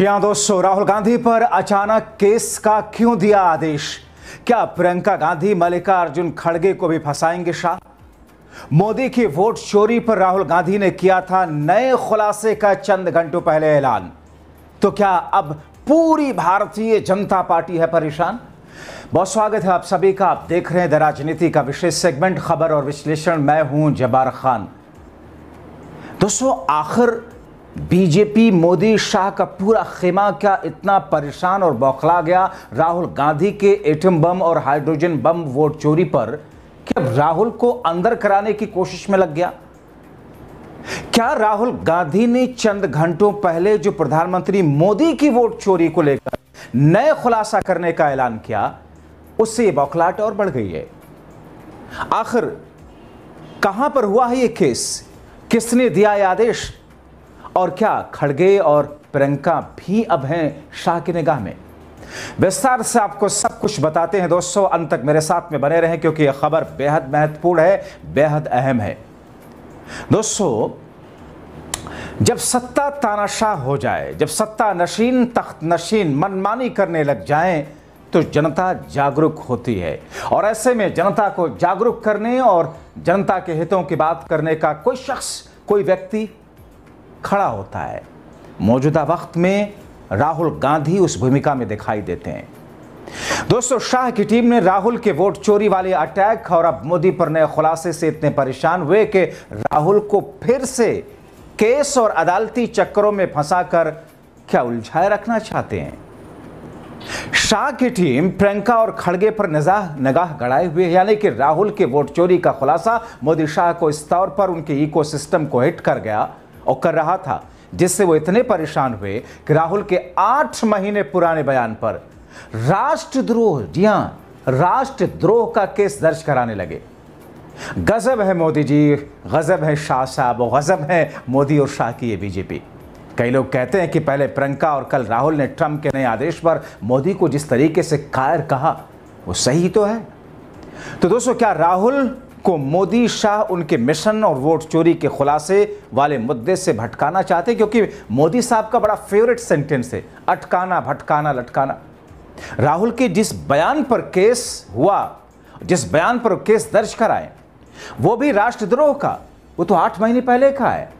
जी हां दोस्तों, राहुल गांधी पर अचानक केस का क्यों दिया आदेश? क्या प्रियंका गांधी मल्लिकार्जुन खड़गे को भी फंसाएंगे शाह? मोदी की वोट चोरी पर राहुल गांधी ने किया था नए खुलासे का चंद घंटों पहले ऐलान। तो क्या अब पूरी भारतीय जनता पार्टी है परेशान? बहुत स्वागत है आप सभी का। आप देख रहे हैं द राजनीति का विशेष सेगमेंट खबर और विश्लेषण। मैं हूं जब्बार खान। दोस्तों, आखिर बीजेपी मोदी शाह का पूरा खेमा क्या इतना परेशान और बौखला गया राहुल गांधी के एटम बम और हाइड्रोजन बम वोट चोरी पर? क्या राहुल को अंदर कराने की कोशिश में लग गया? क्या राहुल गांधी ने चंद घंटों पहले जो प्रधानमंत्री मोदी की वोट चोरी को लेकर नए खुलासा करने का ऐलान किया, उससे यह बौखलाहट और बढ़ गई है? आखिर कहां पर हुआ है यह केस? किसने दिया यह आदेश? और क्या खड़गे और प्रियंका भी अब हैं शाह की निगाह में? विस्तार से आपको सब कुछ बताते हैं दोस्तों। अंत तक मेरे साथ में बने रहें क्योंकि यह खबर बेहद महत्वपूर्ण है, बेहद अहम है। दोस्तों, जब सत्ता तानाशाह हो जाए, जब सत्ता नशीन तख्त नशीन मनमानी करने लग जाएं, तो जनता जागरूक होती है। और ऐसे में जनता को जागरूक करने और जनता के हितों की बात करने का कोई शख्स, कोई व्यक्ति खड़ा होता है। मौजूदा वक्त में राहुल गांधी उस भूमिका में दिखाई देते हैं। दोस्तों, शाह की टीम ने राहुल के वोट चोरी वाले अटैक और अब मोदी पर नए खुलासे से इतने परेशान हुए कि राहुल को फिर से केस और अदालती चक्करों में फंसाकर क्या उलझाए रखना चाहते हैं। शाह की टीम प्रियंका और खड़गे पर निगाह गड़ाए हुए, यानी कि राहुल के वोट चोरी का खुलासा मोदी शाह को इस तौर पर उनके इकोसिस्टम को हिट कर गया और कर रहा था, जिससे वो इतने परेशान हुए कि राहुल के 8 महीने पुराने बयान पर राष्ट्रद्रोह, जी हां, राष्ट्रद्रोह का केस दर्ज कराने लगे। गजब है मोदी जी, गजब है शाह साहब, और गजब है मोदी और शाह की ये बीजेपी। कई लोग कहते हैं कि पहले प्रियंका और कल राहुल ने ट्रंप के नए आदेश पर मोदी को जिस तरीके से कायर कहा, वो सही तो है। तो दोस्तों, क्या राहुल को मोदी शाह उनके मिशन और वोट चोरी के खुलासे वाले मुद्दे से भटकाना चाहते हैं? क्योंकि मोदी साहब का बड़ा फेवरेट सेंटेंस है अटकाना, भटकाना, लटकाना। राहुल के जिस बयान पर केस हुआ, जिस बयान पर केस दर्ज कराए, वो भी राष्ट्रद्रोह का, वो तो 8 महीने पहले का है।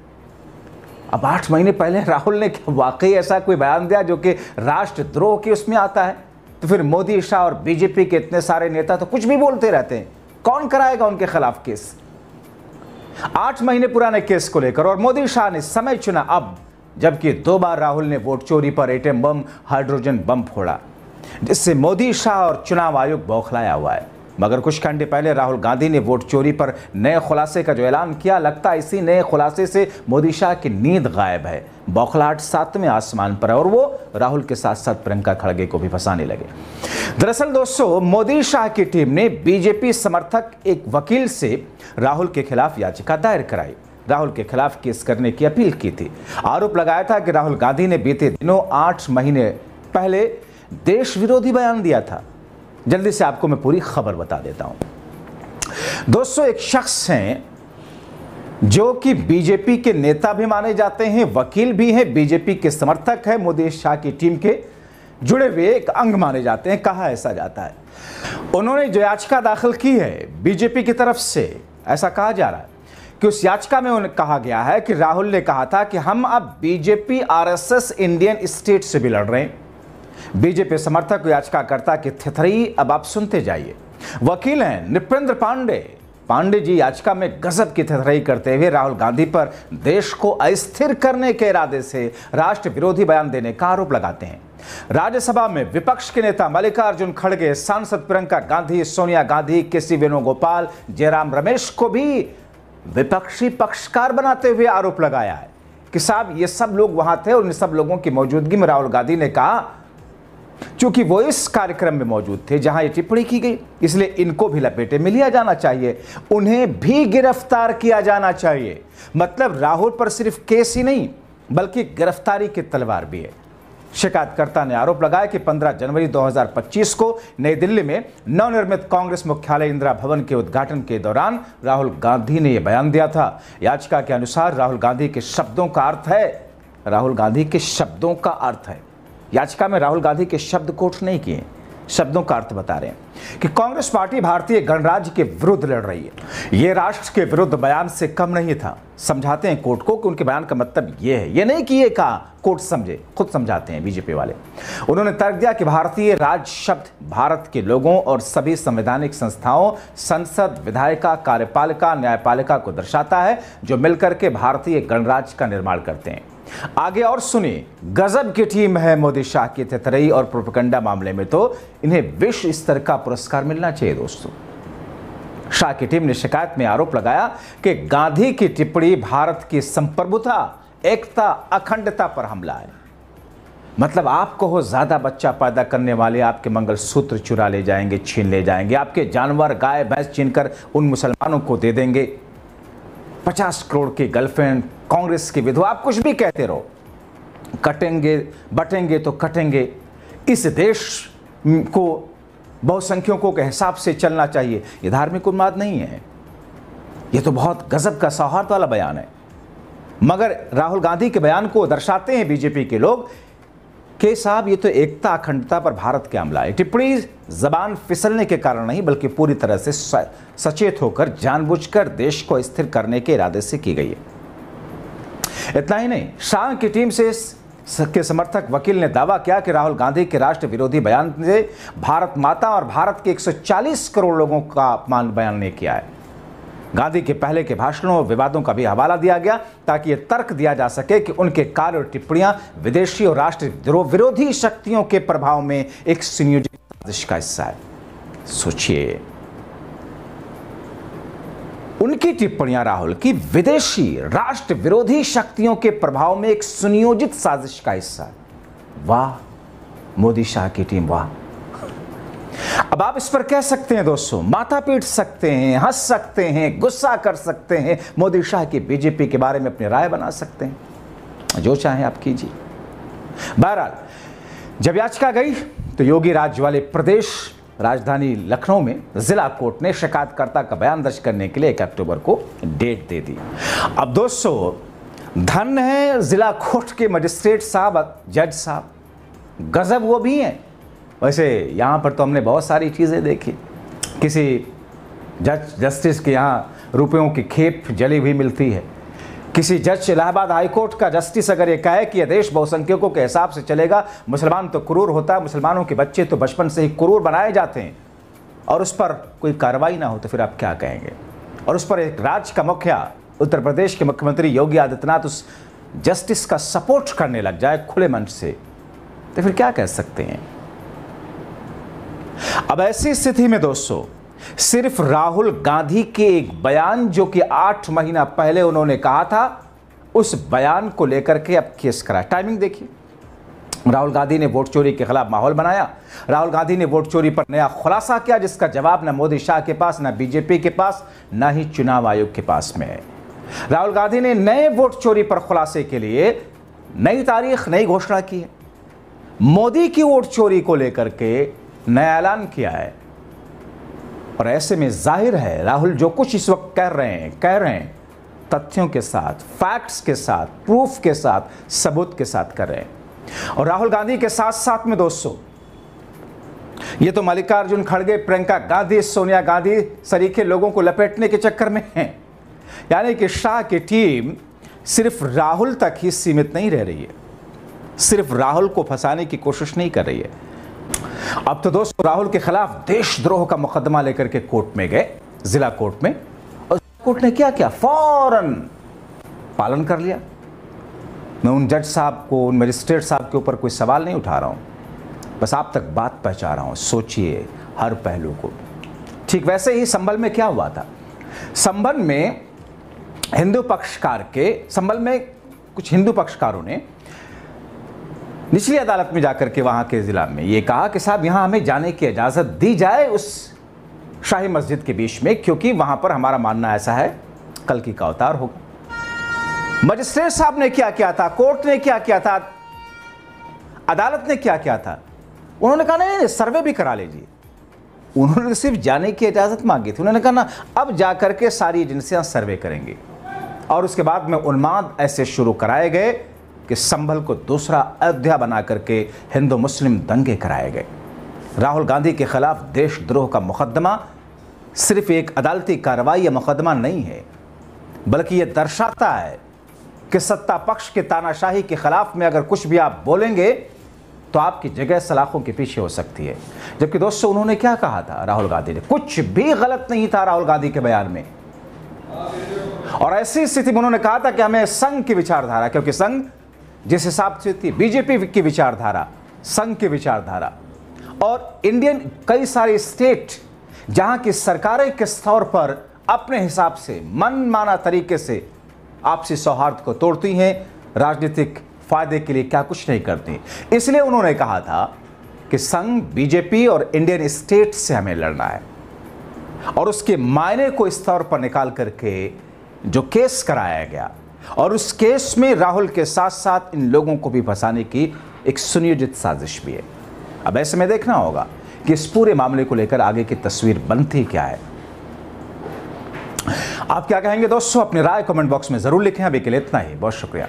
अब 8 महीने पहले राहुल ने वाकई ऐसा कोई बयान दिया जो कि राष्ट्रद्रोह के उसमें आता है? तो फिर मोदी शाह और बीजेपी के इतने सारे नेता तो कुछ भी बोलते रहते हैं। कौन कराएगा उनके खिलाफ केस? 8 महीने पुराने केस को लेकर। और मोदी शाह ने समय चुना अब, जबकि 2 बार राहुल ने वोट चोरी पर एटम बम, हाइड्रोजन बम फोड़ा, जिससे मोदी शाह और चुनाव आयोग बौखलाया हुआ है। मगर कुछ घंटे पहले राहुल गांधी ने वोट चोरी पर नए खुलासे का जो ऐलान किया, लगता है इसी नए खुलासे से मोदी शाह की नींद गायब है। बौखलाहट 7वें आसमान पर है और वो राहुल के साथ साथ प्रियंका खड़गे को भी फंसाने लगे। दरअसल दोस्तों, मोदी शाह की टीम ने बीजेपी समर्थक एक वकील से राहुल के खिलाफ याचिका दायर कराई, राहुल के खिलाफ केस करने की अपील की थी। आरोप लगाया था कि राहुल गांधी ने बीते दिनों 8 महीने पहले देश विरोधी बयान दिया था। जल्दी से आपको मैं पूरी खबर बता देता हूं। दोस्तों, एक शख्स हैं जो कि बीजेपी के नेता भी माने जाते हैं, वकील भी हैं, बीजेपी के समर्थक हैं, मोदी शाह की टीम के जुड़े हुए एक अंग माने जाते हैं, कहा ऐसा जाता है। उन्होंने जो याचिका दाखिल की है बीजेपी की तरफ से, ऐसा कहा जा रहा है कि उस याचिका में उन्हें कहा गया है कि राहुल ने कहा था कि हम अब बीजेपी आरएसएस इंडियन स्टेट से भी लड़ रहे हैं। बीजेपी समर्थक याचिकाकर्ता की थिथरी अब आप सुनते जाइए। वकील हैं नृपेंद्र पांडे जी याचिका में गजब की थिथराई करते हुए राहुल गांधी पर देश को अस्थिर करने के इरादे से राष्ट्र विरोधी बयान देने का आरोप लगाते हैं। राज्यसभा में विपक्ष के नेता मल्लिकार्जुन खड़गे, सांसद प्रियंका गांधी, सोनिया गांधी, केसी वेणुगोपाल, जयराम रमेश को भी विपक्षी पक्षकार बनाते हुए आरोप लगाया है कि साहब ये सब लोग वहां थे और इन सब लोगों की मौजूदगी में राहुल गांधी ने कहा, चूंकि वो इस कार्यक्रम में मौजूद थे जहां ये टिप्पणी की गई, इसलिए इनको भी लपेटे में लिया जाना चाहिए, उन्हें भी गिरफ्तार किया जाना चाहिए। मतलब राहुल पर सिर्फ केस ही नहीं बल्कि गिरफ्तारी की तलवार भी है। शिकायतकर्ता ने आरोप लगाया कि 15 जनवरी 2025 को नई दिल्ली में नवनिर्मित कांग्रेस मुख्यालय इंदिरा भवन के उद्घाटन के दौरान राहुल गांधी ने यह बयान दिया था। याचिका के अनुसार राहुल गांधी के शब्दों का अर्थ है याचिका में राहुल गांधी के शब्द कोट नहीं किए, शब्दों का अर्थ बता रहे हैं कि कांग्रेस पार्टी भारतीय गणराज्य के विरुद्ध लड़ रही है। यह राष्ट्र के विरुद्ध बयान से कम नहीं था। समझाते हैं कोर्ट को कि उनके बयान का मतलब यह है, यह नहीं कि ये कहा कोर्ट समझे, खुद समझाते हैं बीजेपी वाले। उन्होंने तर्क दिया कि भारतीय राज्य शब्द भारत के लोगों और सभी संवैधानिक संस्थाओं, संसद, विधायिका, कार्यपालिका, न्यायपालिका को दर्शाता है, जो मिलकर के भारतीय गणराज्य का निर्माण करते हैं। आगे और सुनिए, गजब की टीम है मोदी शाह की तेतरई और प्रोपेगेंडा मामले में, तो इन्हें विश्व स्तर का पुरस्कार मिलना चाहिए। दोस्तों, शाह की टीम ने शिकायत में आरोप लगाया कि गांधी की टिप्पणी भारत की संप्रभुता, एकता, अखंडता पर हमला है। मतलब आपको हो ज्यादा बच्चा पैदा करने वाले आपके मंगलसूत्र चुरा ले जाएंगे, छीन ले जाएंगे, आपके जानवर गाय भैंस छीनकर उन मुसलमानों को दे देंगे, 50 करोड़ की गर्लफ्रेंड, कांग्रेस की विधवा, आप कुछ भी कहते रहो, कटेंगे बटेंगे तो कटेंगे। इस देश को बहुसंख्यकों के हिसाब से चलना चाहिए। यह धार्मिक उन्माद नहीं है, यह तो बहुत गजब का सौहार्द वाला बयान है। मगर राहुल गांधी के बयान को दर्शाते हैं बीजेपी के लोग कि साहब ये तो एकता, अखंडता पर भारत के हमला है। टिप्पणी जबान फिसलने के कारण नहीं, बल्कि पूरी तरह से सचेत होकर, जानबूझकर देश को स्थिर करने के इरादे से की गई है। इतना ही नहीं, शाह की टीम के समर्थक वकील ने दावा किया कि राहुल गांधी के राष्ट्र विरोधी बयान से भारत माता और भारत के 140 करोड़ लोगों का अपमान बयान ने किया है। गांधी के पहले के भाषणों और विवादों का भी हवाला दिया गया ताकि यह तर्क दिया जा सके कि उनके कार्य और टिप्पणियां विदेशी और राष्ट्र विरोधी शक्तियों के प्रभाव में एक सुनियोजित साजिश का हिस्सा है। सोचिए, उनकी टिप्पणियां राहुल की विदेशी राष्ट्र विरोधी शक्तियों के प्रभाव में एक सुनियोजित साजिश का हिस्सा है। वाह मोदी शाह की टीम, वाह। अब आप इस पर कह सकते हैं दोस्तों, माथा पीट सकते हैं, हंस सकते हैं, गुस्सा कर सकते हैं, मोदी शाह की बीजेपी के बारे में अपनी राय बना सकते हैं, जो चाहें आप कीजिए। बहरहाल, जब याचिका गई तो योगी राज्य वाले प्रदेश राजधानी लखनऊ में जिला कोर्ट ने शिकायतकर्ता का बयान दर्ज करने के लिए 1 अक्टूबर को डेट दे दी। अब दोस्तों, धन्य है जिला कोर्ट के मजिस्ट्रेट साहब, जज साहब, गजब वो भी हैं। वैसे यहाँ पर तो हमने बहुत सारी चीज़ें देखी, किसी जस्टिस के यहाँ रुपयों की खेप जली हुई मिलती है, किसी जज इलाहाबाद हाईकोर्ट का जस्टिस अगर ये कहे कि यह देश बहुसंख्यकों के हिसाब से चलेगा, मुसलमान तो क्रूर होता है, मुसलमानों के बच्चे तो बचपन से ही क्रूर बनाए जाते हैं, और उस पर कोई कार्रवाई ना हो तो फिर आप क्या कहेंगे? और उस पर एक राज्य का मुखिया, उत्तर प्रदेश के मुख्यमंत्री योगी आदित्यनाथ उस जस्टिस का सपोर्ट करने लग जाए खुले मंच से, तो फिर क्या कह सकते हैं? अब ऐसी स्थिति में दोस्तों, सिर्फ राहुल गांधी के एक बयान जो कि 8 महीना पहले उन्होंने कहा था, उस बयान को लेकर के अब केस करा। टाइमिंग देखिए, राहुल गांधी ने वोट चोरी के खिलाफ माहौल बनाया, राहुल गांधी ने वोट चोरी पर नया खुलासा किया जिसका जवाब न मोदी शाह के पास, न बीजेपी के पास, न ही चुनाव आयोग के पास में है। राहुल गांधी ने नए वोट चोरी पर खुलासे के लिए नई तारीख, नई घोषणा की है। मोदी की वोट चोरी को लेकर के नया ऐलान किया है, और ऐसे में जाहिर है राहुल जो कुछ इस वक्त कह रहे हैं तथ्यों के साथ, फैक्ट्स के साथ, प्रूफ के साथ, सबूत के साथ कर रहे हैं। और राहुल गांधी के साथ साथ में दोस्तों, ये तो मल्लिकार्जुन खड़गे, प्रियंका गांधी, सोनिया गांधी सरीखे लोगों को लपेटने के चक्कर में हैं। यानी कि शाह की टीम सिर्फ राहुल तक ही सीमित नहीं रह रही है, सिर्फ राहुल को फंसाने की कोशिश नहीं कर रही है। अब तो दोस्तों राहुल के खिलाफ देशद्रोह का मुकदमा लेकर के कोर्ट में गए, जिला कोर्ट में, और कोर्ट ने क्या किया, फौरन पालन कर लिया। मैं उन जज साहब को, उन मजिस्ट्रेट साहब के ऊपर कोई सवाल नहीं उठा रहा हूं, बस आप तक बात पहुंचा रहा हूं। सोचिए हर पहलू को। ठीक वैसे ही संभल में क्या हुआ था, संभल में हिंदू पक्षकार के, संभल में कुछ हिंदू पक्षकारों ने निचली अदालत में जाकर के वहां के जिला में ये कहा कि साहब यहां हमें जाने की इजाजत दी जाए उस शाही मस्जिद के बीच में, क्योंकि वहां पर हमारा मानना ऐसा है कल्कि का अवतार होगा। मजिस्ट्रेट साहब ने क्या किया था, कोर्ट ने क्या किया था, अदालत ने क्या किया था, उन्होंने कहा नहीं, सर्वे भी करा लीजिए। उन्होंने सिर्फ जाने की इजाजत मांगी थी। उन्होंने कहा ना, अब जाकर के सारी एजेंसियां सर्वे करेंगे, और उसके बाद में उन्माद ऐसे शुरू कराए गए कि संभल को दूसरा अयोध्या बना करके हिंदू मुस्लिम दंगे कराए गए। राहुल गांधी के खिलाफ देशद्रोह का मुकदमा सिर्फ एक अदालती कार्रवाई या मुकदमा नहीं है, बल्कि यह दर्शाता है कि सत्ता पक्ष के तानाशाही के खिलाफ में अगर कुछ भी आप बोलेंगे तो आपकी जगह सलाखों के पीछे हो सकती है। जबकि दोस्तों, उन्होंने क्या कहा था? राहुल गांधी ने कुछ भी गलत नहीं था राहुल गांधी के बयान में। और ऐसी स्थिति में उन्होंने कहा था कि हमें संघ की विचारधारा, क्योंकि संघ जिस हिसाब से थी बीजेपी की विचारधारा, संघ की विचारधारा, और इंडियन कई सारे स्टेट जहां की सरकारें के स्तर पर अपने हिसाब से मनमाना तरीके से आपसी सौहार्द को तोड़ती हैं, राजनीतिक फायदे के लिए क्या कुछ नहीं करती। इसलिए उन्होंने कहा था कि संघ, बीजेपी और इंडियन स्टेट से हमें लड़ना है। और उसके मायने को इस तौर पर निकाल करके जो केस कराया गया, और उस केस में राहुल के साथ साथ इन लोगों को भी फंसाने की एक सुनियोजित साजिश भी है। अब ऐसे में देखना होगा कि इस पूरे मामले को लेकर आगे की तस्वीर बनती क्या है। आप क्या कहेंगे दोस्तों? अपनी राय कमेंट बॉक्स में जरूर लिखें। अभी के लिए इतना ही, बहुत शुक्रिया।